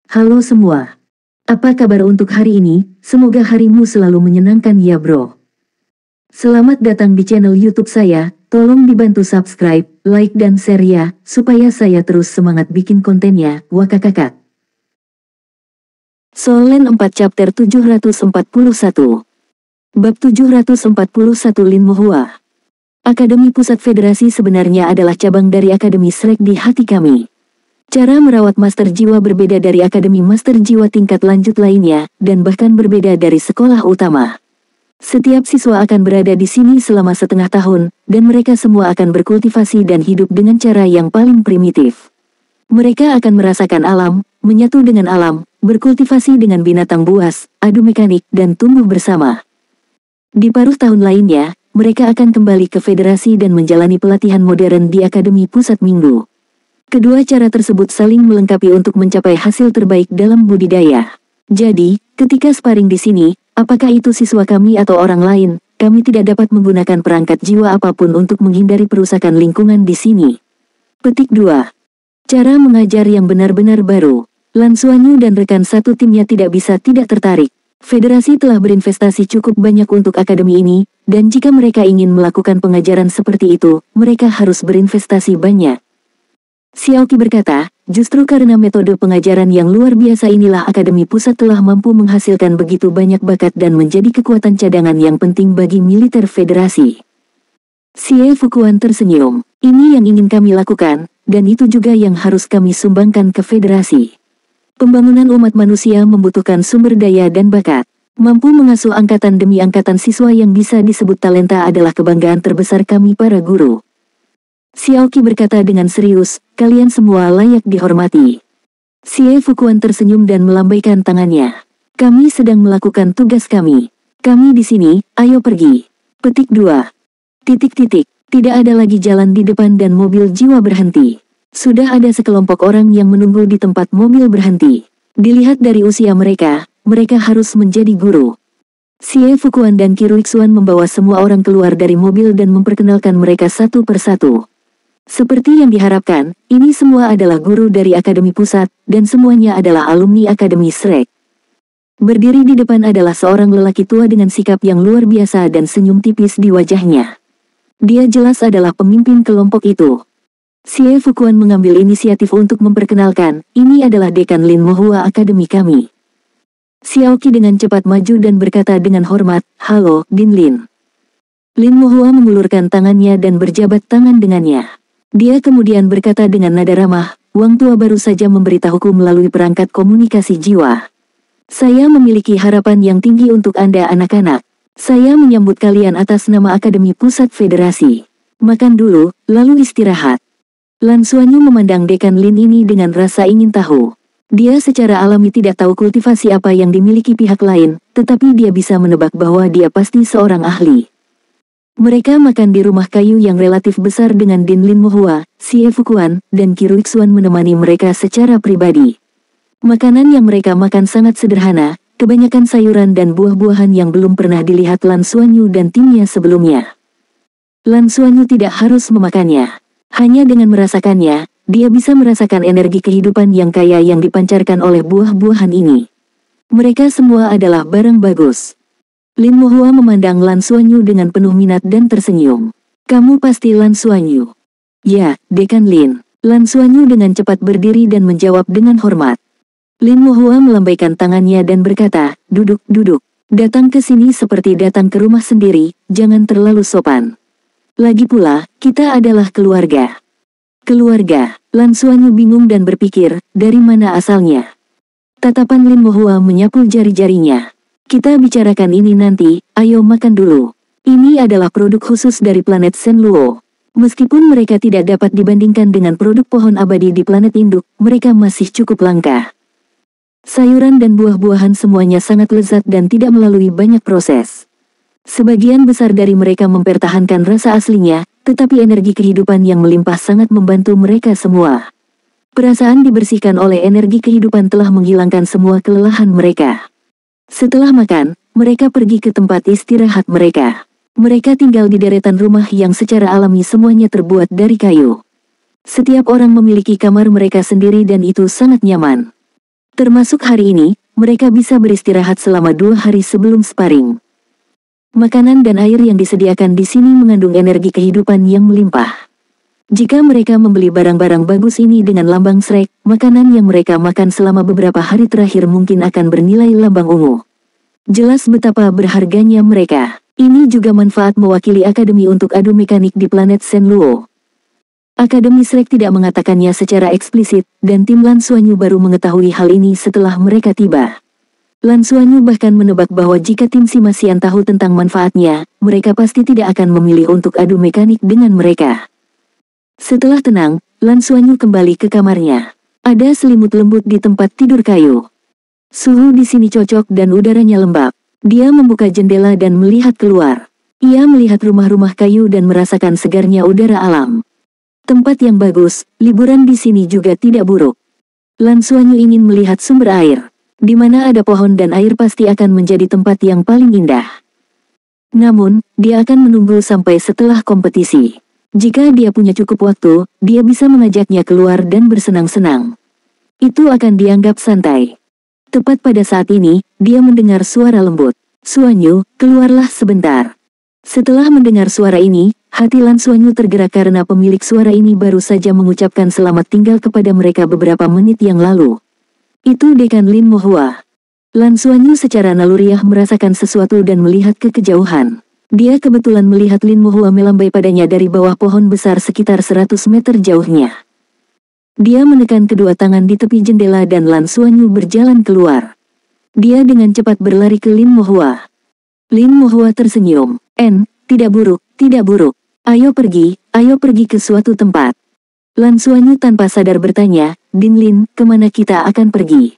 Halo semua. Apa kabar untuk hari ini? Semoga harimu selalu menyenangkan ya bro. Selamat datang di channel YouTube saya. Tolong dibantu subscribe, like dan share ya, supaya saya terus semangat bikin kontennya. Wakakakak. Solen 4 chapter 741. Bab 741 Lin Mohua. Akademi Pusat Federasi sebenarnya adalah cabang dari Akademi Shrek di hati kami. Cara merawat Master Jiwa berbeda dari Akademi Master Jiwa tingkat lanjut lainnya, dan bahkan berbeda dari sekolah utama. Setiap siswa akan berada di sini selama setengah tahun, dan mereka semua akan berkultivasi dan hidup dengan cara yang paling primitif. Mereka akan merasakan alam, menyatu dengan alam, berkultivasi dengan binatang buas, adu mekanik, dan tumbuh bersama. Di paruh tahun lainnya, mereka akan kembali ke federasi dan menjalani pelatihan modern di Akademi Pusat Minggu. Kedua cara tersebut saling melengkapi untuk mencapai hasil terbaik dalam budidaya. Jadi, ketika sparring di sini, apakah itu siswa kami atau orang lain, kami tidak dapat menggunakan perangkat jiwa apapun untuk menghindari perusakan lingkungan di sini. Petik 2. Cara mengajar yang benar-benar baru. Lan Xuanyu dan rekan satu timnya tidak bisa tidak tertarik. Federasi telah berinvestasi cukup banyak untuk akademi ini, dan jika mereka ingin melakukan pengajaran seperti itu, mereka harus berinvestasi banyak. Xiaoqi berkata, justru karena metode pengajaran yang luar biasa inilah Akademi Pusat telah mampu menghasilkan begitu banyak bakat dan menjadi kekuatan cadangan yang penting bagi militer federasi. Xie Fukuan tersenyum, ini yang ingin kami lakukan, dan itu juga yang harus kami sumbangkan ke federasi. Pembangunan umat manusia membutuhkan sumber daya dan bakat. Mampu mengasuh angkatan demi angkatan siswa yang bisa disebut talenta adalah kebanggaan terbesar kami para guru. Xiaoqi berkata dengan serius, kalian semua layak dihormati. Xie Fukuan tersenyum dan melambaikan tangannya. Kami sedang melakukan tugas kami. Kami di sini, ayo pergi. Petik 2. Tidak ada lagi jalan di depan dan mobil jiwa berhenti. Sudah ada sekelompok orang yang menunggu di tempat mobil berhenti. Dilihat dari usia mereka, mereka harus menjadi guru. Xie Fukuan dan Qiruixuan membawa semua orang keluar dari mobil dan memperkenalkan mereka satu persatu. Seperti yang diharapkan, ini semua adalah guru dari Akademi Pusat, dan semuanya adalah alumni Akademi Shrek. Berdiri di depan adalah seorang lelaki tua dengan sikap yang luar biasa dan senyum tipis di wajahnya. Dia jelas adalah pemimpin kelompok itu. Xie Fukuan mengambil inisiatif untuk memperkenalkan, ini adalah Dekan Lin Mohua Akademi kami. Xiaoqi dengan cepat maju dan berkata dengan hormat, halo, Din Lin. Lin Mohua mengulurkan tangannya dan berjabat tangan dengannya. Dia kemudian berkata dengan nada ramah, Wang Tua baru saja memberitahuku melalui perangkat komunikasi jiwa. Saya memiliki harapan yang tinggi untuk Anda anak-anak. Saya menyambut kalian atas nama Akademi Pusat Federasi. Makan dulu, lalu istirahat. Lan Xuanyu memandang Dekan Lin ini dengan rasa ingin tahu. Dia secara alami tidak tahu kultivasi apa yang dimiliki pihak lain, tetapi dia bisa menebak bahwa dia pasti seorang ahli. Mereka makan di rumah kayu yang relatif besar dengan Din Lin Mohua, Xie Fukuan, dan Qiruixuan menemani mereka secara pribadi. Makanan yang mereka makan sangat sederhana, kebanyakan sayuran dan buah-buahan yang belum pernah dilihat Lan Xuanyu dan timnya sebelumnya. Lan Xuanyu tidak harus memakannya. Hanya dengan merasakannya, dia bisa merasakan energi kehidupan yang kaya yang dipancarkan oleh buah-buahan ini. Mereka semua adalah barang bagus. Lin Mohua memandang Lan Xuanyu dengan penuh minat dan tersenyum. Kamu pasti Lan Xuanyu. Ya, Dekan Lin. Lan Xuanyu dengan cepat berdiri dan menjawab dengan hormat. Lin Mohua melambaikan tangannya dan berkata, duduk. Datang ke sini seperti datang ke rumah sendiri, jangan terlalu sopan. Lagi pula, kita adalah keluarga. Keluarga, Lan Xuanyu bingung dan berpikir, dari mana asalnya? Tatapan Lin Mohua menyapu jari-jarinya. Kita bicarakan ini nanti, ayo makan dulu. Ini adalah produk khusus dari planet Shenluo. Meskipun mereka tidak dapat dibandingkan dengan produk pohon abadi di planet induk, mereka masih cukup langka. Sayuran dan buah-buahan semuanya sangat lezat dan tidak melalui banyak proses. Sebagian besar dari mereka mempertahankan rasa aslinya, tetapi energi kehidupan yang melimpah sangat membantu mereka semua. Perasaan dibersihkan oleh energi kehidupan telah menghilangkan semua kelelahan mereka. Setelah makan, mereka pergi ke tempat istirahat mereka. Mereka tinggal di deretan rumah yang secara alami semuanya terbuat dari kayu. Setiap orang memiliki kamar mereka sendiri dan itu sangat nyaman. Termasuk hari ini, mereka bisa beristirahat selama 2 hari sebelum sparring. Makanan dan air yang disediakan di sini mengandung energi kehidupan yang melimpah. Jika mereka membeli barang-barang bagus ini dengan lambang Shrek, makanan yang mereka makan selama beberapa hari terakhir mungkin akan bernilai lambang ungu. Jelas betapa berharganya mereka. Ini juga manfaat mewakili Akademi untuk adu mekanik di planet Shenluo. Akademi Shrek tidak mengatakannya secara eksplisit, dan tim Lan Xuanyu baru mengetahui hal ini setelah mereka tiba. Lan Xuanyu bahkan menebak bahwa jika tim Simasian tahu tentang manfaatnya, mereka pasti tidak akan memilih untuk adu mekanik dengan mereka. Setelah tenang, Lan Xuanyu kembali ke kamarnya. Ada selimut lembut di tempat tidur kayu. Suhu di sini cocok dan udaranya lembab. Dia membuka jendela dan melihat keluar. Ia melihat rumah-rumah kayu dan merasakan segarnya udara alam. Tempat yang bagus, liburan di sini juga tidak buruk. Lan Xuanyu ingin melihat sumber air. Di mana ada pohon dan air pasti akan menjadi tempat yang paling indah. Namun, dia akan menunggu sampai setelah kompetisi. Jika dia punya cukup waktu, dia bisa mengajaknya keluar dan bersenang-senang. Itu akan dianggap santai. Tepat pada saat ini, dia mendengar suara lembut. "Xuanyu, keluarlah sebentar." Setelah mendengar suara ini, hati Lan Xuanyu tergerak karena pemilik suara ini baru saja mengucapkan selamat tinggal kepada mereka beberapa menit yang lalu. Itu Dekan Lin Mohua. Lan Xuanyu secara naluriah merasakan sesuatu dan melihat ke kejauhan. Dia kebetulan melihat Lin Mohua melambai padanya dari bawah pohon besar sekitar 100 meter jauhnya. Dia menekan kedua tangan di tepi jendela dan Lan Xuanyu berjalan keluar. Dia dengan cepat berlari ke Lin Mohua. Lin Mohua tersenyum. Tidak buruk, tidak buruk. Ayo pergi ke suatu tempat." Lan Xuanyu tanpa sadar bertanya, "Din Lin, kemana kita akan pergi?"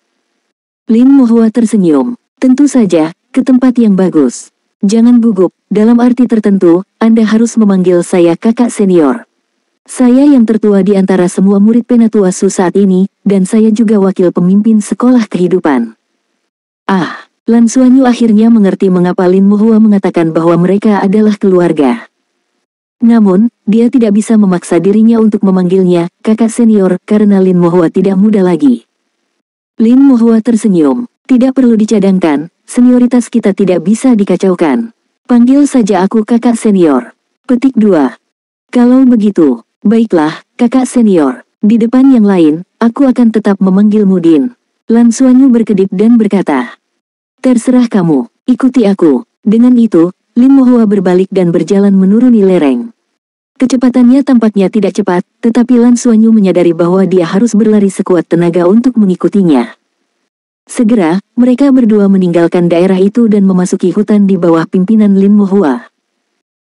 Lin Mohua tersenyum. "Tentu saja, ke tempat yang bagus. Jangan gugup, dalam arti tertentu, Anda harus memanggil saya kakak senior. Saya yang tertua di antara semua murid Penatua Su saat ini, dan saya juga wakil pemimpin sekolah kehidupan." Lan Xuanyu akhirnya mengerti mengapa Lin Mohua mengatakan bahwa mereka adalah keluarga. Namun, dia tidak bisa memaksa dirinya untuk memanggilnya kakak senior karena Lin Mohua tidak muda lagi. Lin Mohua tersenyum. "Tidak perlu dicadangkan, senioritas kita tidak bisa dikacaukan. Panggil saja aku kakak senior." Petik 2. "Kalau begitu, baiklah, kakak senior. Di depan yang lain, aku akan tetap memanggilmu Din." Lan Xuanyu berkedip dan berkata, "Terserah kamu, ikuti aku." Dengan itu, Lin Mohua berbalik dan berjalan menuruni lereng. Kecepatannya tampaknya tidak cepat, tetapi Lan Xuanyu menyadari bahwa dia harus berlari sekuat tenaga untuk mengikutinya. Segera, mereka berdua meninggalkan daerah itu dan memasuki hutan di bawah pimpinan Lin Mohua.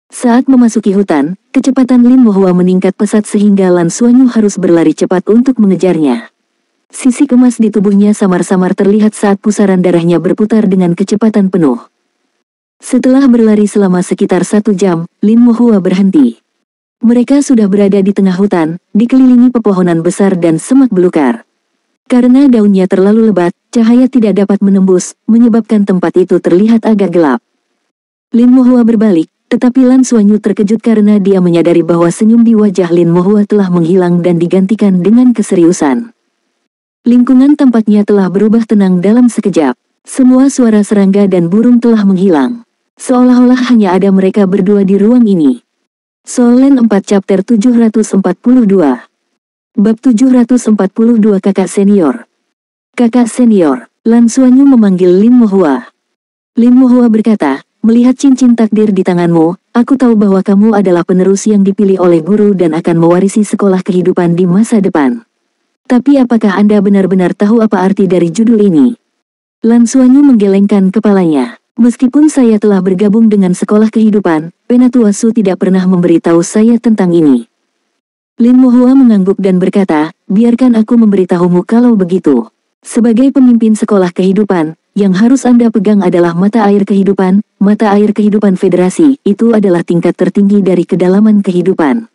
Saat memasuki hutan, kecepatan Lin Mohua meningkat pesat sehingga Lan Xuanyu harus berlari cepat untuk mengejarnya. Sisik emas di tubuhnya samar-samar terlihat saat pusaran darahnya berputar dengan kecepatan penuh. Setelah berlari selama sekitar 1 jam, Lin Mohua berhenti. Mereka sudah berada di tengah hutan, dikelilingi pepohonan besar dan semak belukar. Karena daunnya terlalu lebat, cahaya tidak dapat menembus, menyebabkan tempat itu terlihat agak gelap. Lin Mohua berbalik, tetapi Lan Xuanyu terkejut karena dia menyadari bahwa senyum di wajah Lin Mohua telah menghilang dan digantikan dengan keseriusan. Lingkungan tampaknya telah berubah tenang dalam sekejap. Semua suara serangga dan burung telah menghilang. Seolah-olah hanya ada mereka berdua di ruang ini. Soul Land 4 Chapter 742. Bab 742 Kakak Senior. "Kakak senior." Lan Xuanyu memanggil Lin Mohua. Lin Mohua berkata, "Melihat cincin takdir di tanganmu, aku tahu bahwa kamu adalah penerus yang dipilih oleh guru dan akan mewarisi sekolah kehidupan di masa depan. Tapi apakah Anda benar-benar tahu apa arti dari judul ini?" Lan Xuanyu menggelengkan kepalanya. "Meskipun saya telah bergabung dengan sekolah kehidupan, Penatua Su tidak pernah memberitahu saya tentang ini." Lin Mohua mengangguk dan berkata, "Biarkan aku memberitahumu kalau begitu. Sebagai pemimpin sekolah kehidupan, yang harus Anda pegang adalah mata air kehidupan. Mata air kehidupan federasi, itu adalah tingkat tertinggi dari kedalaman kehidupan.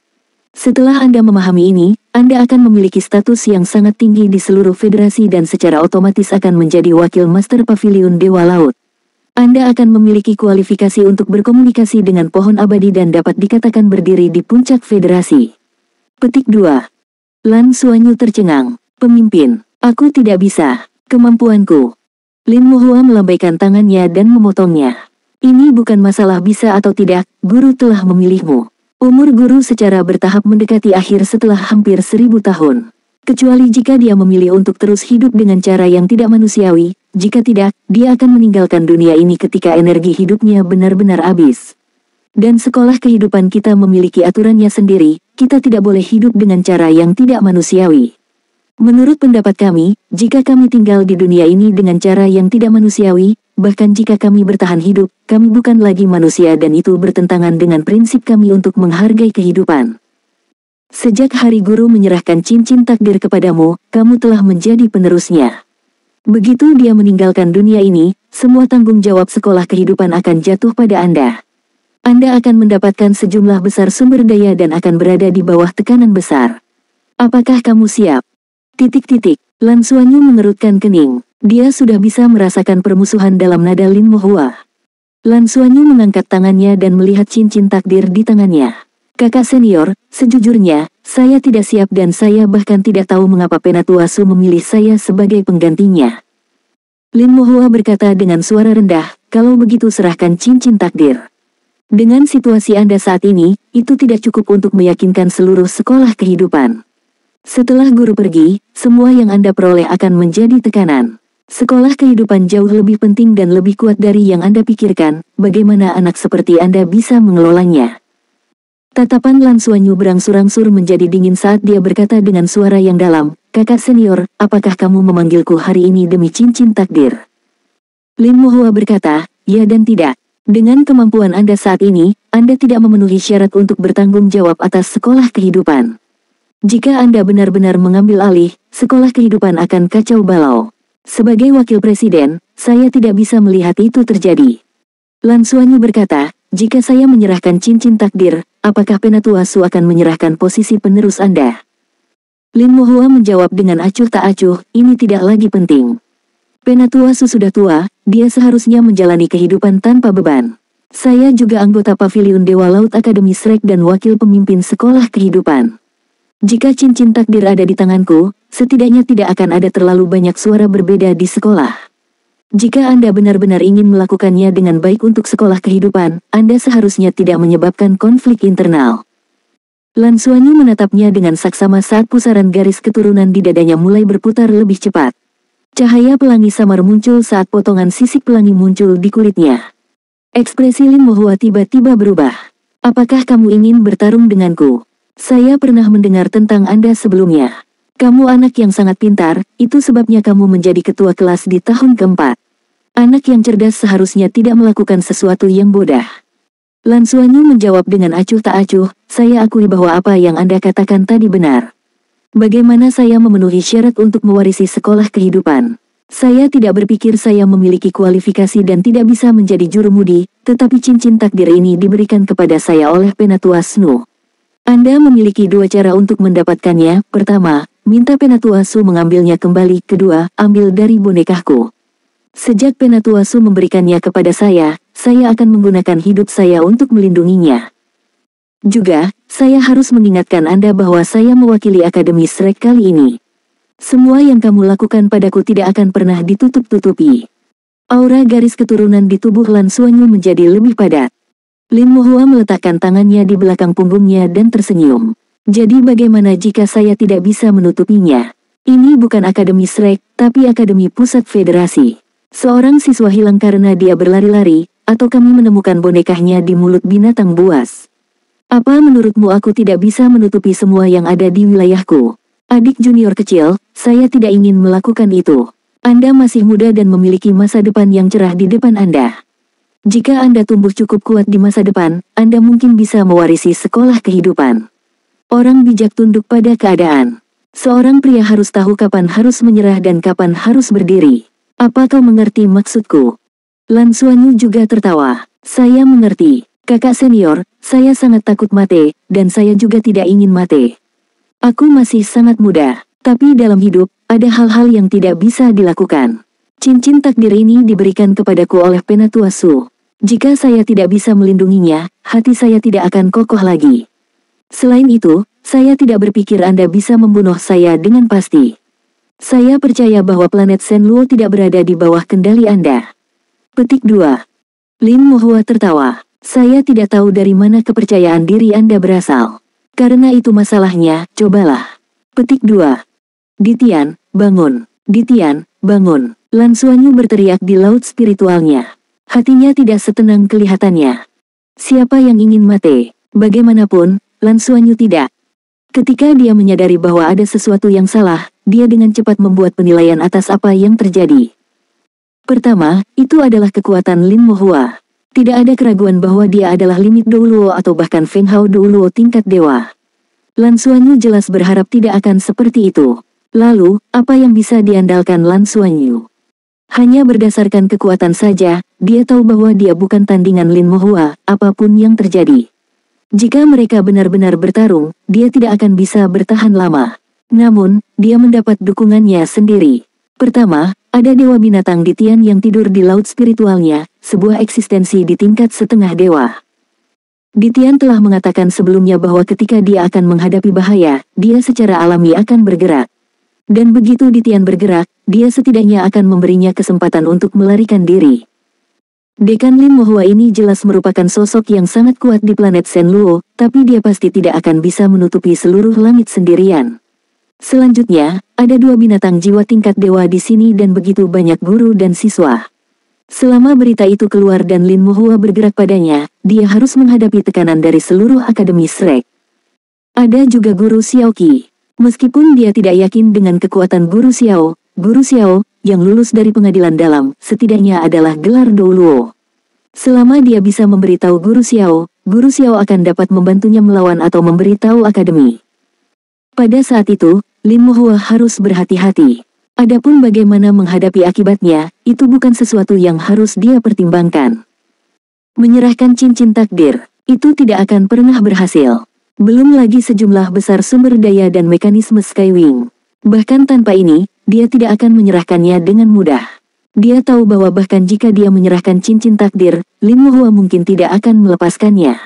Setelah Anda memahami ini, Anda akan memiliki status yang sangat tinggi di seluruh federasi dan secara otomatis akan menjadi wakil Master Pavilion Dewa Laut. Anda akan memiliki kualifikasi untuk berkomunikasi dengan pohon abadi dan dapat dikatakan berdiri di puncak federasi." Petik 2. Lan Xuanyu tercengang. "Pemimpin, aku tidak bisa. Kemampuanku. Lin Mohua melambaikan tangannya dan memotongnya. Ini bukan masalah bisa atau tidak, guru telah memilihmu. Umur guru secara bertahap mendekati akhir setelah hampir 1000 tahun. Kecuali jika dia memilih untuk terus hidup dengan cara yang tidak manusiawi, jika tidak, dia akan meninggalkan dunia ini ketika energi hidupnya benar-benar habis. Dan sekolah kehidupan kita memiliki aturannya sendiri, kita tidak boleh hidup dengan cara yang tidak manusiawi. Menurut pendapat kami, jika kami tinggal di dunia ini dengan cara yang tidak manusiawi, bahkan jika kami bertahan hidup, kami bukan lagi manusia dan itu bertentangan dengan prinsip kami untuk menghargai kehidupan. Sejak hari guru menyerahkan cincin takdir kepadamu, kamu telah menjadi penerusnya. Begitu dia meninggalkan dunia ini, semua tanggung jawab sekolah kehidupan akan jatuh pada Anda. Anda akan mendapatkan sejumlah besar sumber daya dan akan berada di bawah tekanan besar. Apakah kamu siap? Lan Xuanyu mengerutkan kening. Dia sudah bisa merasakan permusuhan dalam nada Lin Mohua. Lan Xuanyu mengangkat tangannya dan melihat cincin takdir di tangannya. Kakak senior, sejujurnya, saya tidak siap dan saya bahkan tidak tahu mengapa Penatua Su memilih saya sebagai penggantinya. Lin Mohua berkata dengan suara rendah, kalau begitu serahkan cincin takdir. Dengan situasi Anda saat ini, itu tidak cukup untuk meyakinkan seluruh sekolah kehidupan. Setelah guru pergi, semua yang Anda peroleh akan menjadi tekanan. Sekolah kehidupan jauh lebih penting dan lebih kuat dari yang Anda pikirkan, bagaimana anak seperti Anda bisa mengelolanya. Tatapan Lan Xuanyu berangsur-angsur menjadi dingin saat dia berkata dengan suara yang dalam, kakak senior, apakah kamu memanggilku hari ini demi cincin takdir? Lin Mohua berkata, ya dan tidak. Dengan kemampuan Anda saat ini, Anda tidak memenuhi syarat untuk bertanggung jawab atas sekolah kehidupan. Jika Anda benar-benar mengambil alih, sekolah kehidupan akan kacau balau. Sebagai wakil presiden, saya tidak bisa melihat itu terjadi. Lan Xuanyu berkata, jika saya menyerahkan cincin takdir, apakah Penatua Su akan menyerahkan posisi penerus Anda? Lin Mohua menjawab dengan acuh tak acuh, ini tidak lagi penting. Penatua Su sudah tua, dia seharusnya menjalani kehidupan tanpa beban. Saya juga anggota Paviliun Dewa Laut Akademi Shrek dan wakil pemimpin sekolah kehidupan. Jika cincin takdir ada di tanganku, setidaknya tidak akan ada terlalu banyak suara berbeda di sekolah. Jika Anda benar-benar ingin melakukannya dengan baik untuk sekolah kehidupan, Anda seharusnya tidak menyebabkan konflik internal. Lan Xuanyu menatapnya dengan saksama saat pusaran garis keturunan di dadanya mulai berputar lebih cepat. Cahaya pelangi samar muncul saat potongan sisik pelangi muncul di kulitnya. Ekspresi Lin Mohua tiba-tiba berubah. Apakah kamu ingin bertarung denganku? Saya pernah mendengar tentang Anda sebelumnya. Kamu anak yang sangat pintar, itu sebabnya kamu menjadi ketua kelas di tahun keempat. Anak yang cerdas seharusnya tidak melakukan sesuatu yang bodoh. Lan Xuanyu menjawab dengan acuh tak acuh, saya akui bahwa apa yang Anda katakan tadi benar. Bagaimana saya memenuhi syarat untuk mewarisi sekolah kehidupan? Saya tidak berpikir saya memiliki kualifikasi dan tidak bisa menjadi jurumudi, tetapi cincin takdir ini diberikan kepada saya oleh Penatua Su. Anda memiliki dua cara untuk mendapatkannya. Pertama, minta Penatua Su mengambilnya kembali. Kedua, ambil dari bonekaku. Sejak Penatua Su memberikannya kepada saya akan menggunakan hidup saya untuk melindunginya. Juga, saya harus mengingatkan Anda bahwa saya mewakili Akademi Shrek kali ini. Semua yang kamu lakukan padaku tidak akan pernah ditutup-tutupi. Aura garis keturunan di tubuh Lan Xuanyu menjadi lebih padat. Lin Mohua meletakkan tangannya di belakang punggungnya dan tersenyum. Jadi bagaimana jika saya tidak bisa menutupinya? Ini bukan Akademi Shrek, tapi Akademi Pusat Federasi. Seorang siswa hilang karena dia berlari-lari, atau kami menemukan bonekanya di mulut binatang buas. Apa menurutmu aku tidak bisa menutupi semua yang ada di wilayahku? Adik junior kecil, saya tidak ingin melakukan itu. Anda masih muda dan memiliki masa depan yang cerah di depan Anda. Jika Anda tumbuh cukup kuat di masa depan, Anda mungkin bisa mewarisi sekolah kehidupan. Orang bijak tunduk pada keadaan. Seorang pria harus tahu kapan harus menyerah dan kapan harus berdiri. Apa kau mengerti maksudku? Lan Xuanyu juga tertawa. Saya mengerti. Kakak senior, saya sangat takut mati, dan saya juga tidak ingin mati. Aku masih sangat muda, tapi dalam hidup, ada hal-hal yang tidak bisa dilakukan. Cincin takdir ini diberikan kepadaku oleh Penatua Su. Jika saya tidak bisa melindunginya, hati saya tidak akan kokoh lagi. Selain itu, saya tidak berpikir Anda bisa membunuh saya dengan pasti. Saya percaya bahwa planet Shenluo tidak berada di bawah kendali Anda. Petik 2. Lin Mohua tertawa. Saya tidak tahu dari mana kepercayaan diri Anda berasal. Karena itu masalahnya, cobalah. Petik 2. Ditian, bangun. Ditian, bangun. Lan Xuanyu berteriak di laut spiritualnya. Hatinya tidak setenang kelihatannya. Siapa yang ingin mati? Bagaimanapun, Lan Xuanyu tidak. Ketika dia menyadari bahwa ada sesuatu yang salah, dia dengan cepat membuat penilaian atas apa yang terjadi. Pertama, itu adalah kekuatan Lin Mohua. Tidak ada keraguan bahwa dia adalah limit Douluo atau bahkan Feng Hao Douluo tingkat dewa. Lan Xuanyu jelas berharap tidak akan seperti itu. Lalu, apa yang bisa diandalkan Lan Xuanyu? Hanya berdasarkan kekuatan saja, dia tahu bahwa dia bukan tandingan Lin Mohua, apapun yang terjadi. Jika mereka benar-benar bertarung, dia tidak akan bisa bertahan lama. Namun, dia mendapat dukungannya sendiri. Pertama, ada Dewa Binatang Ditian yang tidur di laut spiritualnya, sebuah eksistensi di tingkat setengah dewa. Ditian telah mengatakan sebelumnya bahwa ketika dia akan menghadapi bahaya, dia secara alami akan bergerak. Dan begitu Ditian bergerak, dia setidaknya akan memberinya kesempatan untuk melarikan diri. Dekan Lin Mohua ini jelas merupakan sosok yang sangat kuat di planet Shenluo, tapi dia pasti tidak akan bisa menutupi seluruh langit sendirian. Selanjutnya, ada dua binatang jiwa tingkat dewa di sini dan begitu banyak guru dan siswa. Selama berita itu keluar dan Lin Mohua bergerak padanya, dia harus menghadapi tekanan dari seluruh Akademi Shrek. Ada juga Guru Xiaoqi. Meskipun dia tidak yakin dengan kekuatan Guru Xiao yang lulus dari pengadilan dalam, setidaknya adalah gelar Douluo. Selama dia bisa memberitahu Guru Xiao akan dapat membantunya melawan atau memberitahu akademi. Pada saat itu, Lin Mohua harus berhati-hati. Adapun bagaimana menghadapi akibatnya, itu bukan sesuatu yang harus dia pertimbangkan. Menyerahkan cincin takdir, itu tidak akan pernah berhasil. Belum lagi sejumlah besar sumber daya dan mekanisme Skywing. Bahkan tanpa ini, dia tidak akan menyerahkannya dengan mudah. Dia tahu bahwa bahkan jika dia menyerahkan cincin takdir, Lin Mohua mungkin tidak akan melepaskannya.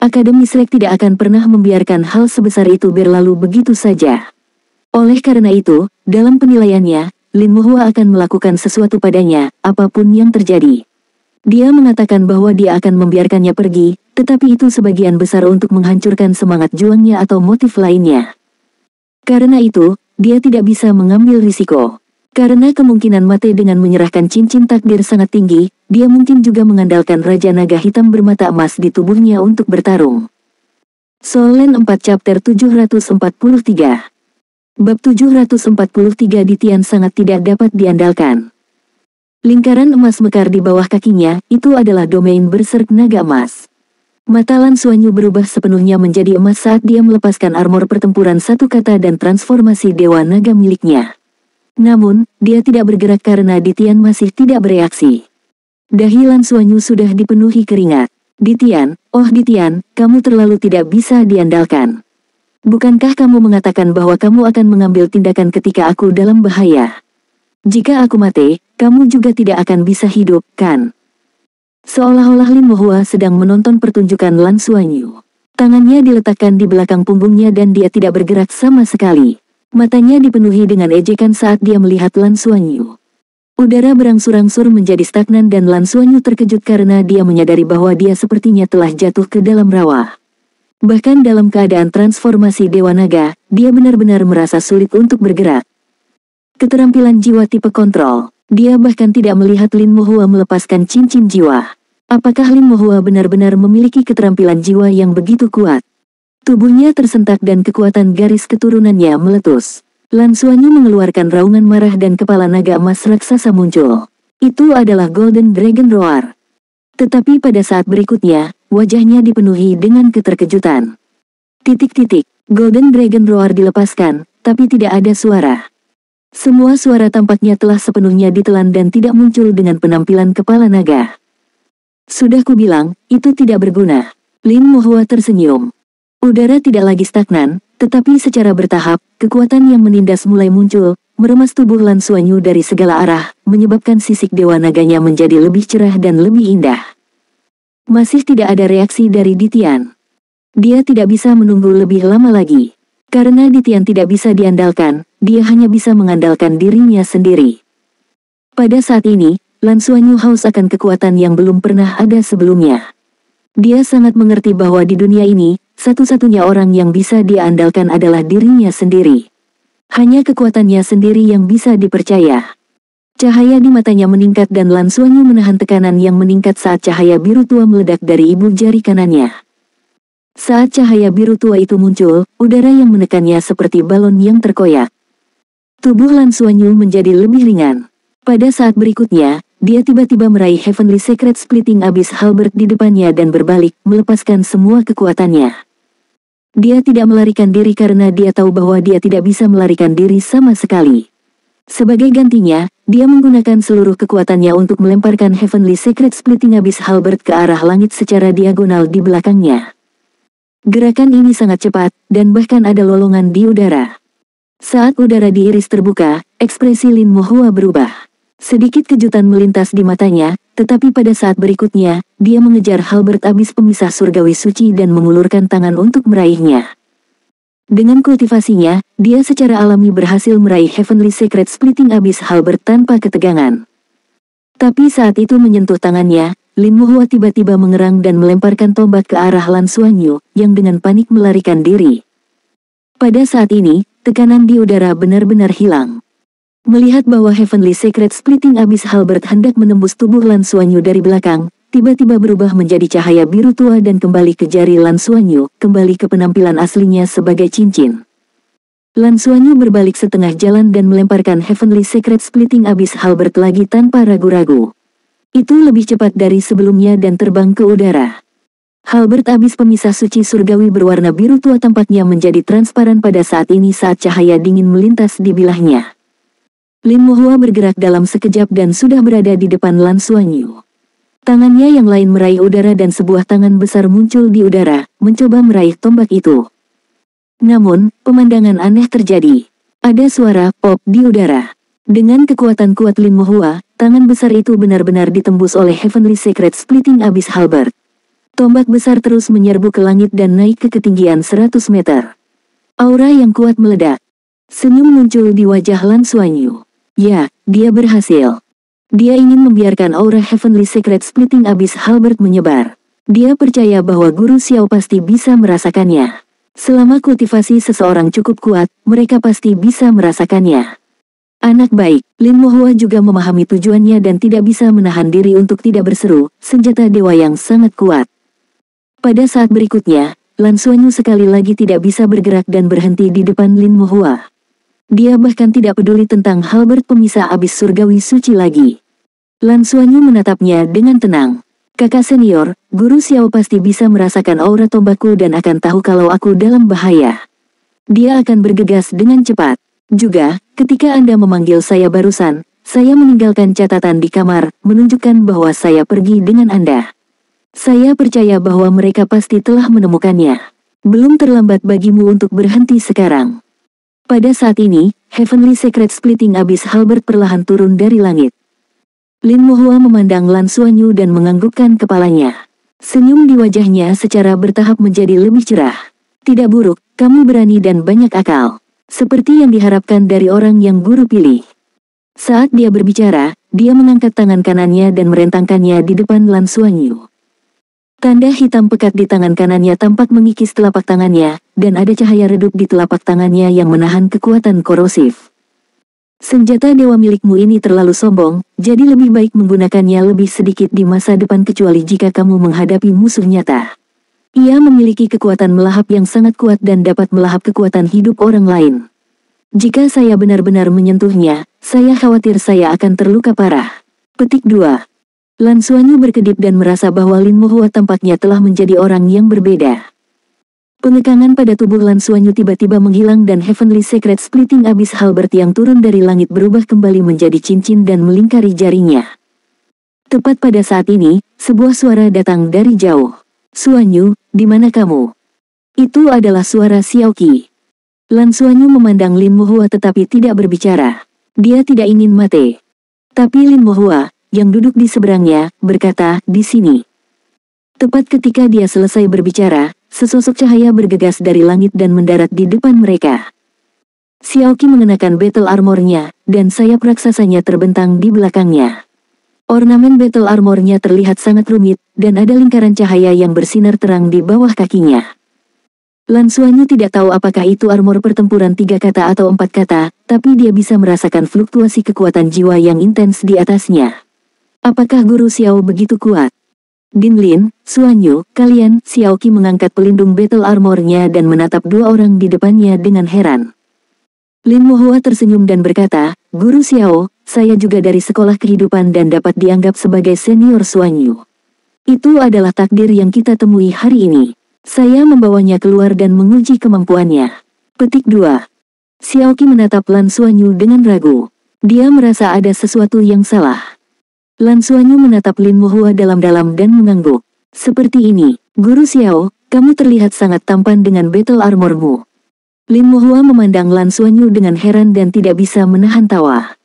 Akademi Shrek tidak akan pernah membiarkan hal sebesar itu berlalu begitu saja. Oleh karena itu, dalam penilaiannya, Lin Mohua akan melakukan sesuatu padanya, apapun yang terjadi. Dia mengatakan bahwa dia akan membiarkannya pergi, tetapi itu sebagian besar untuk menghancurkan semangat juangnya atau motif lainnya. Karena itu, dia tidak bisa mengambil risiko. Karena kemungkinan mati dengan menyerahkan cincin takdir sangat tinggi, dia mungkin juga mengandalkan Raja Naga Hitam bermata emas di tubuhnya untuk bertarung. Soul Land 4 Chapter 743. Bab 743 Ditian sangat tidak dapat diandalkan. Lingkaran emas mekar di bawah kakinya, itu adalah domain berserk naga emas. Mata Lan Xuanyu berubah sepenuhnya menjadi emas saat dia melepaskan armor pertempuran satu kata dan transformasi dewa naga miliknya. Namun, dia tidak bergerak karena Ditian masih tidak bereaksi. Dahi Lan Xuanyu sudah dipenuhi keringat. Ditian, oh Ditian, kamu terlalu tidak bisa diandalkan. Bukankah kamu mengatakan bahwa kamu akan mengambil tindakan ketika aku dalam bahaya? Jika aku mati, kamu juga tidak akan bisa hidup, kan? Seolah-olah Lin Mohua sedang menonton pertunjukan Lan Xuanyu. Tangannya diletakkan di belakang punggungnya dan dia tidak bergerak sama sekali. Matanya dipenuhi dengan ejekan saat dia melihat Lan Xuanyu. Udara berangsur-angsur menjadi stagnan dan Lan Xuanyu terkejut karena dia menyadari bahwa dia sepertinya telah jatuh ke dalam rawa. Bahkan dalam keadaan transformasi Dewa Naga, dia benar-benar merasa sulit untuk bergerak. Keterampilan jiwa tipe kontrol. Dia bahkan tidak melihat Lin Mohua melepaskan cincin jiwa. Apakah Lin Mohua benar-benar memiliki keterampilan jiwa yang begitu kuat? Tubuhnya tersentak dan kekuatan garis keturunannya meletus. Lan Xuanyu mengeluarkan raungan marah dan kepala naga emas raksasa muncul. Itu adalah Golden Dragon Roar. Tetapi pada saat berikutnya, wajahnya dipenuhi dengan keterkejutan. Golden Dragon Roar dilepaskan, tapi tidak ada suara. Semua suara tampaknya telah sepenuhnya ditelan dan tidak muncul dengan penampilan kepala naga. Sudah kubilang, itu tidak berguna. Lin Mohua tersenyum. Udara tidak lagi stagnan, tetapi secara bertahap, kekuatan yang menindas mulai muncul, meremas tubuh Lan Xuanyu dari segala arah, menyebabkan sisik dewa naganya menjadi lebih cerah dan lebih indah. Masih tidak ada reaksi dari Ditian. Dia tidak bisa menunggu lebih lama lagi. Karena Ditian tidak bisa diandalkan, dia hanya bisa mengandalkan dirinya sendiri. Pada saat ini, Lan Xuanyu haus akan kekuatan yang belum pernah ada sebelumnya. Dia sangat mengerti bahwa di dunia ini, satu-satunya orang yang bisa dia andalkan adalah dirinya sendiri. Hanya kekuatannya sendiri yang bisa dipercaya. Cahaya di matanya meningkat dan Lan Xuanyu menahan tekanan yang meningkat saat cahaya biru tua meledak dari ibu jari kanannya. Saat cahaya biru tua itu muncul, udara yang menekannya seperti balon yang terkoyak. Tubuh Lan Xuanyu menjadi lebih ringan. Pada saat berikutnya, dia tiba-tiba meraih Heavenly Secret Splitting Abyss Halberd di depannya dan berbalik, melepaskan semua kekuatannya. Dia tidak melarikan diri karena dia tahu bahwa dia tidak bisa melarikan diri sama sekali. Sebagai gantinya, dia menggunakan seluruh kekuatannya untuk melemparkan Heavenly Secret Splitting Abyss Halberd ke arah langit secara diagonal di belakangnya. Gerakan ini sangat cepat, dan bahkan ada lolongan di udara. Saat udara diiris terbuka, ekspresi Lin Mohua berubah. Sedikit kejutan melintas di matanya, tetapi pada saat berikutnya, dia mengejar halberd abis pemisah surgawi suci dan mengulurkan tangan untuk meraihnya. Dengan kultivasinya, dia secara alami berhasil meraih Heavenly Secret Splitting Abyss Halberd tanpa ketegangan. Tapi saat itu menyentuh tangannya, Lin Mohua tiba-tiba mengerang dan melemparkan tombak ke arah Lan Xuanyu, yang dengan panik melarikan diri. Pada saat ini, tekanan di udara benar-benar hilang. Melihat bahwa Heavenly Secret Splitting Abyss Halberd hendak menembus tubuh Lan Xuanyu dari belakang, tiba-tiba berubah menjadi cahaya biru tua dan kembali ke jari Lan Xuanyu, kembali ke penampilan aslinya sebagai cincin. Lan Xuanyu berbalik setengah jalan dan melemparkan Heavenly Secret Splitting Abyss Halberd lagi tanpa ragu-ragu. Itu lebih cepat dari sebelumnya dan terbang ke udara. Halberd abis pemisah suci surgawi berwarna biru tua tampaknya menjadi transparan pada saat ini saat cahaya dingin melintas di bilahnya. Lin Mohua bergerak dalam sekejap dan sudah berada di depan Lan Xuanyu. Tangannya yang lain meraih udara dan sebuah tangan besar muncul di udara, mencoba meraih tombak itu. Namun, pemandangan aneh terjadi. Ada suara pop di udara. Dengan kekuatan kuat Lin Mohua, tangan besar itu benar-benar ditembus oleh Heavenly Secret Splitting Abyss Halberd. Tombak besar terus menyerbu ke langit dan naik ke ketinggian 100 meter. Aura yang kuat meledak. Senyum muncul di wajah Lan Xuanyu. Ya, dia berhasil. Dia ingin membiarkan aura Heavenly Secret Splitting Abyss Halberd menyebar. Dia percaya bahwa Guru Xiao pasti bisa merasakannya. Selama kultivasi seseorang cukup kuat, mereka pasti bisa merasakannya. Anak baik, Lin Mohua juga memahami tujuannya dan tidak bisa menahan diri untuk tidak berseru, senjata dewa yang sangat kuat. Pada saat berikutnya, Lan Xuanyu sekali lagi tidak bisa bergerak dan berhenti di depan Lin Mohua. Dia bahkan tidak peduli tentang halberd pemisah abis surgawi suci lagi. Lan Xuanyu menatapnya dengan tenang. Kakak senior, Guru Xiao pasti bisa merasakan aura tombakku dan akan tahu kalau aku dalam bahaya. Dia akan bergegas dengan cepat. Juga, ketika Anda memanggil saya barusan, saya meninggalkan catatan di kamar, menunjukkan bahwa saya pergi dengan Anda. Saya percaya bahwa mereka pasti telah menemukannya. Belum terlambat bagimu untuk berhenti sekarang. Pada saat ini, Heavenly Secret Splitting Abyss Halberd perlahan turun dari langit. Lin Mohua memandang Lan Xuanyu dan menganggukkan kepalanya. Senyum di wajahnya secara bertahap menjadi lebih cerah. Tidak buruk, kamu berani dan banyak akal. Seperti yang diharapkan dari orang yang guru pilih. Saat dia berbicara, dia mengangkat tangan kanannya dan merentangkannya di depan Lan Xuanyu. Tanda hitam pekat di tangan kanannya tampak mengikis telapak tangannya, dan ada cahaya redup di telapak tangannya yang menahan kekuatan korosif. Senjata dewa milikmu ini terlalu sombong, jadi lebih baik menggunakannya lebih sedikit di masa depan kecuali jika kamu menghadapi musuh nyata. Ia memiliki kekuatan melahap yang sangat kuat dan dapat melahap kekuatan hidup orang lain. Jika saya benar-benar menyentuhnya, saya khawatir saya akan terluka parah. Petik 2. Lan Xuanyu berkedip dan merasa bahwa Lin Mohua tampaknya telah menjadi orang yang berbeda. Pengekangan pada tubuh Lan Xuanyu tiba-tiba menghilang dan Heavenly Secret Splitting Abyss Halberd yang turun dari langit berubah kembali menjadi cincin dan melingkari jarinya. Tepat pada saat ini, sebuah suara datang dari jauh. Xuanyu, di mana kamu? Itu adalah suara Xiao Qi. Lan Xuanyu memandang Lin Mohua tetapi tidak berbicara. Dia tidak ingin mati. Tapi Lin Mohua, yang duduk di seberangnya, berkata, di sini. Tepat ketika dia selesai berbicara, sesosok cahaya bergegas dari langit dan mendarat di depan mereka. Xiaoqi mengenakan battle armornya, dan sayap raksasanya terbentang di belakangnya. Ornamen battle armornya terlihat sangat rumit, dan ada lingkaran cahaya yang bersinar terang di bawah kakinya. Lan Xuanyu tidak tahu apakah itu armor pertempuran 3 kata atau 4 kata, tapi dia bisa merasakan fluktuasi kekuatan jiwa yang intens di atasnya. Apakah Guru Xiao begitu kuat? Dinlin, Xuanyu, kalian, Xiaoqi mengangkat pelindung battle armornya dan menatap dua orang di depannya dengan heran. Lin Mohua tersenyum dan berkata, Guru Xiao, saya juga dari sekolah kehidupan dan dapat dianggap sebagai senior Xuanyu. Itu adalah takdir yang kita temui hari ini. Saya membawanya keluar dan menguji kemampuannya. Petik 2. Xiaoqi menatap Lan Xuanyu dengan ragu. Dia merasa ada sesuatu yang salah. Lan Xuanyu menatap Lin Mohua dalam-dalam dan mengangguk. Seperti ini, Guru Xiao, kamu terlihat sangat tampan dengan battle armormu. Lin Mohua memandang Lan Xuanyu dengan heran dan tidak bisa menahan tawa.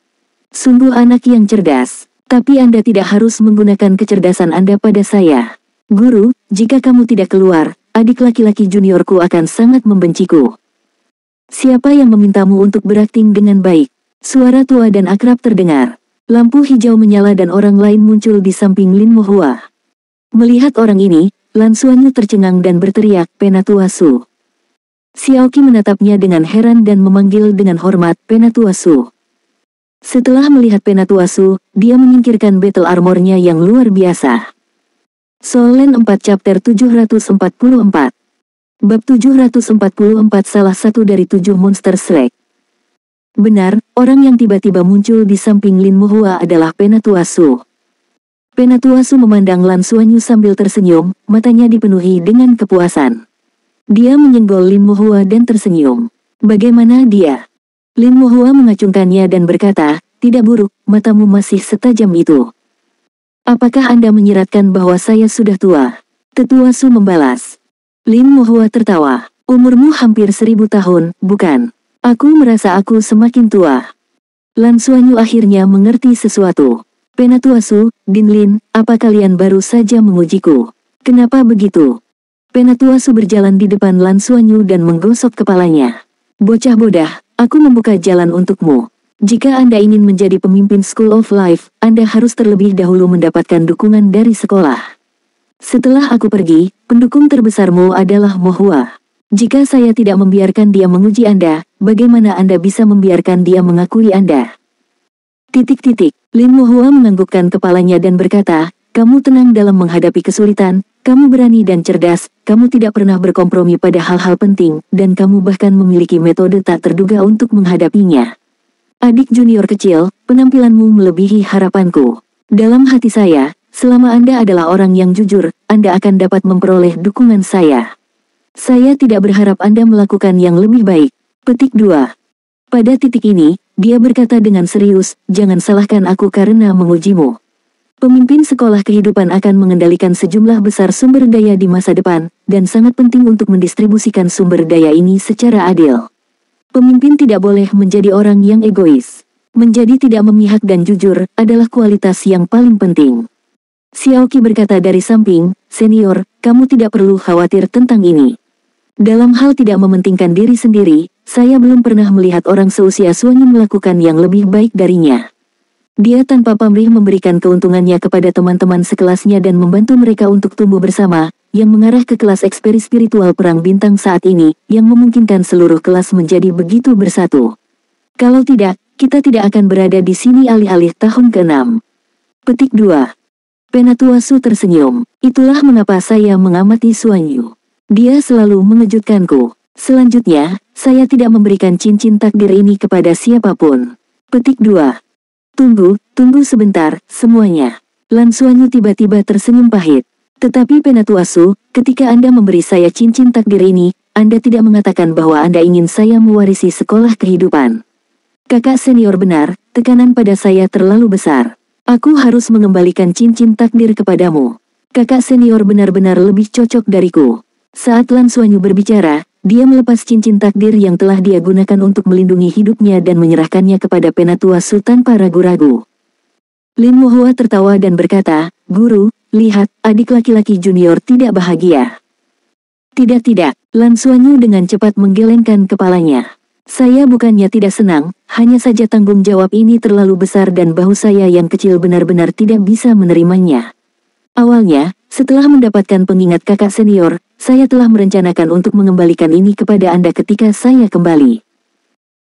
Sungguh anak yang cerdas, tapi Anda tidak harus menggunakan kecerdasan Anda pada saya. Guru, jika kamu tidak keluar, adik laki-laki juniorku akan sangat membenciku. Siapa yang memintamu untuk berakting dengan baik? Suara tua dan akrab terdengar. Lampu hijau menyala dan orang lain muncul di samping Lin Mohua. Melihat orang ini, Lan Xuanyu tercengang dan berteriak, Penatua Su. Xiaoqi menatapnya dengan heran dan memanggil dengan hormat, Penatua Su. Setelah melihat Penatua Su, dia menyingkirkan battle armornya yang luar biasa. Solen 4 chapter 744. Bab 744 salah satu dari 7 monster Shrek. Benar, orang yang tiba-tiba muncul di samping Lin Mohua adalah Penatua Su. Penatua Su memandang Lan Xuanyu sambil tersenyum, matanya dipenuhi dengan kepuasan. Dia menyenggol Lin Mohua dan tersenyum. Bagaimana dia? Lin Mohua mengacungkannya dan berkata, tidak buruk, matamu masih setajam itu. Apakah Anda menyiratkan bahwa saya sudah tua? Tetua Su membalas. Lin Mohua tertawa. Umurmu hampir 1000 tahun, bukan? Aku merasa aku semakin tua. Lan Xuanyu akhirnya mengerti sesuatu. Penatua Su, Dinlin, apa kalian baru saja mengujiku? Kenapa begitu? Penatua Su berjalan di depan Lan Xuanyu dan menggosok kepalanya. Bocah bodah, aku membuka jalan untukmu. Jika Anda ingin menjadi pemimpin School of Life, Anda harus terlebih dahulu mendapatkan dukungan dari sekolah. Setelah aku pergi, pendukung terbesarmu adalah Mohua. Jika saya tidak membiarkan dia menguji Anda, bagaimana Anda bisa membiarkan dia mengakui Anda? Lin Mohua menganggukkan kepalanya dan berkata, kamu tenang dalam menghadapi kesulitan, kamu berani dan cerdas, kamu tidak pernah berkompromi pada hal-hal penting, dan kamu bahkan memiliki metode tak terduga untuk menghadapinya. Adik junior kecil, penampilanmu melebihi harapanku. Dalam hati saya, selama Anda adalah orang yang jujur, Anda akan dapat memperoleh dukungan saya. Saya tidak berharap Anda melakukan yang lebih baik. Petik 2. Pada titik ini, dia berkata dengan serius, jangan salahkan aku karena mengujimu. Pemimpin sekolah kehidupan akan mengendalikan sejumlah besar sumber daya di masa depan, dan sangat penting untuk mendistribusikan sumber daya ini secara adil. Pemimpin tidak boleh menjadi orang yang egois. Menjadi tidak memihak dan jujur adalah kualitas yang paling penting. Xiaoqi berkata dari samping, senior, kamu tidak perlu khawatir tentang ini. Dalam hal tidak mementingkan diri sendiri, saya belum pernah melihat orang seusia Xuanyu melakukan yang lebih baik darinya. Dia tanpa pamrih memberikan keuntungannya kepada teman-teman sekelasnya dan membantu mereka untuk tumbuh bersama, yang mengarah ke kelas eksperi spiritual perang bintang saat ini, yang memungkinkan seluruh kelas menjadi begitu bersatu. Kalau tidak, kita tidak akan berada di sini alih-alih tahun ke-6. Petik 2. Penatua Su tersenyum. Itulah mengapa saya mengamati Xuanyu. Dia selalu mengejutkanku. Selanjutnya, saya tidak memberikan cincin takdir ini kepada siapapun. Petik 2. Tunggu sebentar, semuanya. Lan Xuanyu tiba-tiba tersenyum pahit. Tetapi Penatua Su, ketika Anda memberi saya cincin takdir ini, Anda tidak mengatakan bahwa Anda ingin saya mewarisi sekolah kehidupan. Kakak senior benar, tekanan pada saya terlalu besar. Aku harus mengembalikan cincin takdir kepadamu. Kakak senior benar-benar lebih cocok dariku. Saat Lan Xuanyu berbicara, dia melepas cincin takdir yang telah dia gunakan untuk melindungi hidupnya dan menyerahkannya kepada Penatua Su tanpa ragu-ragu. Lin Mohua tertawa dan berkata, Guru, lihat, adik laki-laki junior tidak bahagia. Tidak, Lan Xuanyu dengan cepat menggelengkan kepalanya. Saya bukannya tidak senang, hanya saja tanggung jawab ini terlalu besar dan bahu saya yang kecil benar-benar tidak bisa menerimanya. Awalnya, setelah mendapatkan pengingat kakak senior, saya telah merencanakan untuk mengembalikan ini kepada Anda ketika saya kembali.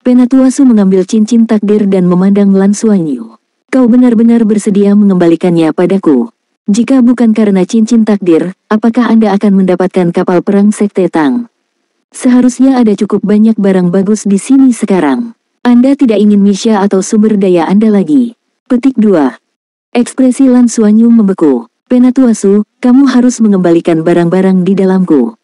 Penatuasu mengambil cincin takdir dan memandang Lan Xuanyu. Kau benar-benar bersedia mengembalikannya padaku. Jika bukan karena cincin takdir, apakah Anda akan mendapatkan kapal perang Sekte Tang? Seharusnya ada cukup banyak barang bagus di sini sekarang. Anda tidak ingin Misha atau sumber daya Anda lagi. Petik 2. Ekspresi Lan Xuanyu membeku. Penatuasu, kamu harus mengembalikan barang-barang di dalamku.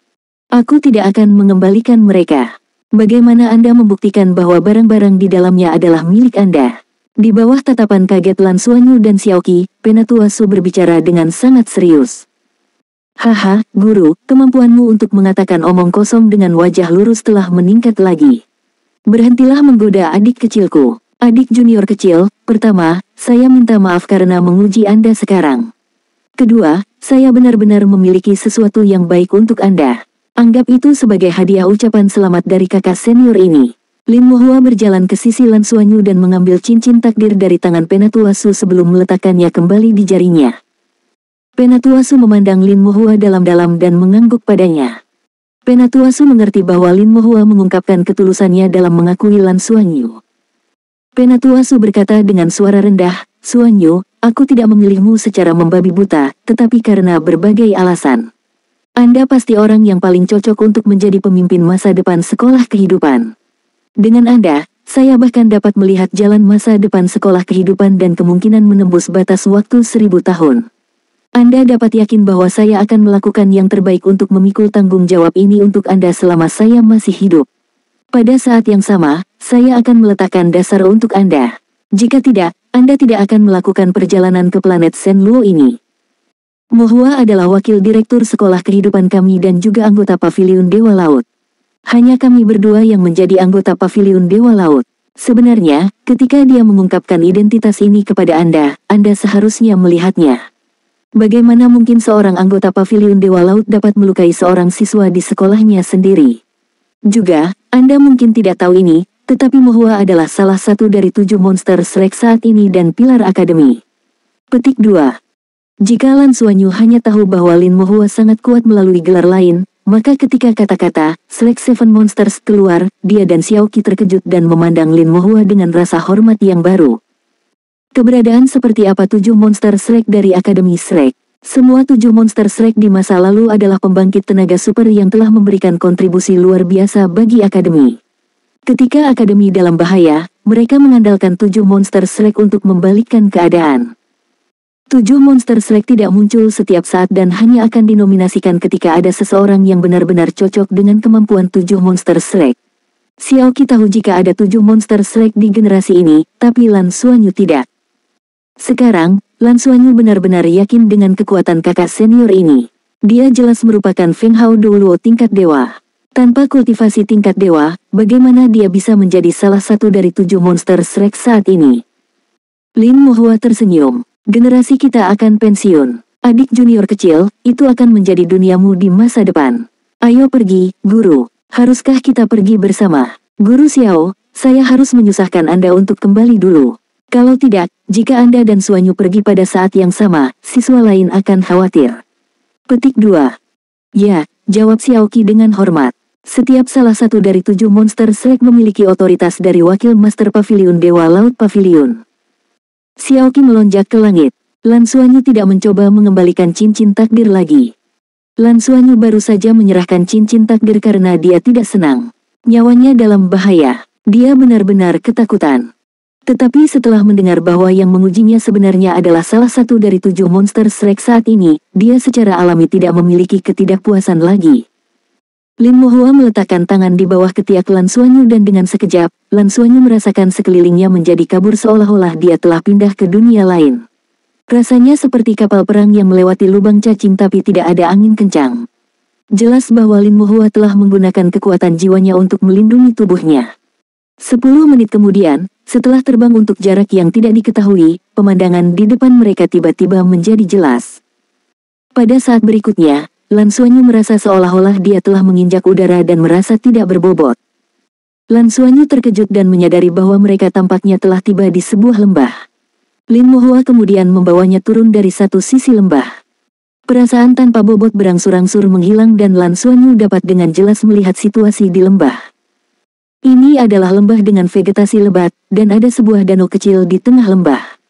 Aku tidak akan mengembalikan mereka. Bagaimana Anda membuktikan bahwa barang-barang di dalamnya adalah milik Anda? Di bawah tatapan kaget Lan Xuanyu dan Xiaoqi, Penatuasu berbicara dengan sangat serius. Haha, guru, kemampuanmu untuk mengatakan omong kosong dengan wajah lurus telah meningkat lagi. Berhentilah menggoda adik kecilku. Adik junior kecil, pertama, saya minta maaf karena menguji Anda sekarang. Kedua, saya benar-benar memiliki sesuatu yang baik untuk Anda. Anggap itu sebagai hadiah ucapan selamat dari kakak senior ini. Lin Mohua berjalan ke sisi Lan Xuanyu dan mengambil cincin takdir dari tangan Penatuasu sebelum meletakkannya kembali di jarinya. Penatuasu memandang Lin Mohua dalam-dalam dan mengangguk padanya. Penatuasu mengerti bahwa Lin Mohua mengungkapkan ketulusannya dalam mengakui Lan Xuanyu. Penatuasu berkata dengan suara rendah, Xuanyu, aku tidak memilihmu secara membabi buta, tetapi karena berbagai alasan. Anda pasti orang yang paling cocok untuk menjadi pemimpin masa depan sekolah kehidupan. Dengan Anda, saya bahkan dapat melihat jalan masa depan sekolah kehidupan dan kemungkinan menembus batas waktu 1000 tahun. Anda dapat yakin bahwa saya akan melakukan yang terbaik untuk memikul tanggung jawab ini untuk Anda selama saya masih hidup. Pada saat yang sama, saya akan meletakkan dasar untuk Anda. Jika tidak, Anda tidak akan melakukan perjalanan ke planet Shenluo ini. Mohua adalah wakil direktur sekolah kehidupan kami dan juga anggota Paviliun Dewa Laut. Hanya kami berdua yang menjadi anggota Paviliun Dewa Laut. Sebenarnya, ketika dia mengungkapkan identitas ini kepada Anda seharusnya melihatnya. Bagaimana mungkin seorang anggota Paviliun Dewa Laut dapat melukai seorang siswa di sekolahnya sendiri? Juga, Anda mungkin tidak tahu ini, tetapi Mohua adalah salah satu dari 7 monster Shrek saat ini dan pilar akademi. Petik 2. Jika Lan Xuanyu hanya tahu bahwa Lin Mohua sangat kuat melalui gelar lain, maka ketika kata-kata Shrek 7 Monsters keluar, dia dan Xiaoqi terkejut dan memandang Lin Mohua dengan rasa hormat yang baru. Keberadaan seperti apa 7 monster Shrek dari Akademi Shrek? Semua 7 monster Shrek di masa lalu adalah pembangkit tenaga super yang telah memberikan kontribusi luar biasa bagi Akademi. Ketika Akademi dalam bahaya, mereka mengandalkan 7 monster Shrek untuk membalikkan keadaan. 7 monster Shrek tidak muncul setiap saat dan hanya akan dinominasikan ketika ada seseorang yang benar-benar cocok dengan kemampuan 7 monster Shrek. Xiaoqi tahu jika ada 7 monster Shrek di generasi ini, tapi Lan Xuanyu tidak. Sekarang, Lan Xuanyu benar-benar yakin dengan kekuatan kakak senior ini. Dia jelas merupakan Feng Hao Douluo tingkat dewa. Tanpa kultivasi tingkat dewa, bagaimana dia bisa menjadi salah satu dari 7 monster Shrek saat ini? Lin Mohua tersenyum. Generasi kita akan pensiun. Adik junior kecil, itu akan menjadi duniamu di masa depan. Ayo pergi, guru. Haruskah kita pergi bersama? Guru Xiao, saya harus menyusahkan Anda untuk kembali dulu. Kalau tidak, jika Anda dan Xuanyu pergi pada saat yang sama, siswa lain akan khawatir. Petik 2. Ya, jawab Xiaoqi dengan hormat. Setiap salah satu dari 7 monster Shrek memiliki otoritas dari wakil Master Paviliun Dewa Laut Paviliun. Xiaoqi melonjak ke langit. Lan Xuanyu tidak mencoba mengembalikan cincin takdir lagi. Lan Xuanyu baru saja menyerahkan cincin takdir karena dia tidak senang. Nyawanya dalam bahaya. Dia benar-benar ketakutan. Tetapi setelah mendengar bahwa yang mengujinya sebenarnya adalah salah satu dari 7 monster Shrek saat ini, dia secara alami tidak memiliki ketidakpuasan lagi. Lin Mohua meletakkan tangan di bawah ketiak Lan Xuanyu dan dengan sekejap, Lan Xuanyu merasakan sekelilingnya menjadi kabur seolah-olah dia telah pindah ke dunia lain. Rasanya seperti kapal perang yang melewati lubang cacing tapi tidak ada angin kencang. Jelas bahwa Lin Mohua telah menggunakan kekuatan jiwanya untuk melindungi tubuhnya. 10 menit kemudian, setelah terbang untuk jarak yang tidak diketahui, pemandangan di depan mereka tiba-tiba menjadi jelas. Pada saat berikutnya, Lan Suanyu merasa seolah-olah dia telah menginjak udara dan merasa tidak berbobot. Lan Suanyu terkejut dan menyadari bahwa mereka tampaknya telah tiba di sebuah lembah. Lin Mohua kemudian membawanya turun dari satu sisi lembah. Perasaan tanpa bobot berangsur-angsur menghilang dan Lan Suanyu dapat dengan jelas melihat situasi di lembah. Ini adalah lembah dengan vegetasi lebat, dan ada sebuah danau kecil di tengah lembah.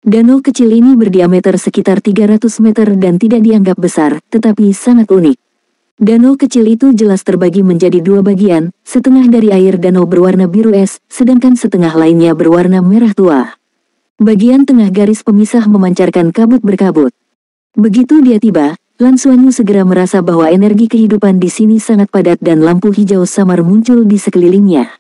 Danau kecil ini berdiameter sekitar 300 meter dan tidak dianggap besar, tetapi sangat unik. Danau kecil itu jelas terbagi menjadi dua bagian, setengah dari air danau berwarna biru es, sedangkan setengah lainnya berwarna merah tua. Bagian tengah garis pemisah memancarkan kabut berkabut. Begitu dia tiba, Lan Suanyu segera merasa bahwa energi kehidupan di sini sangat padat dan lampu hijau samar muncul di sekelilingnya.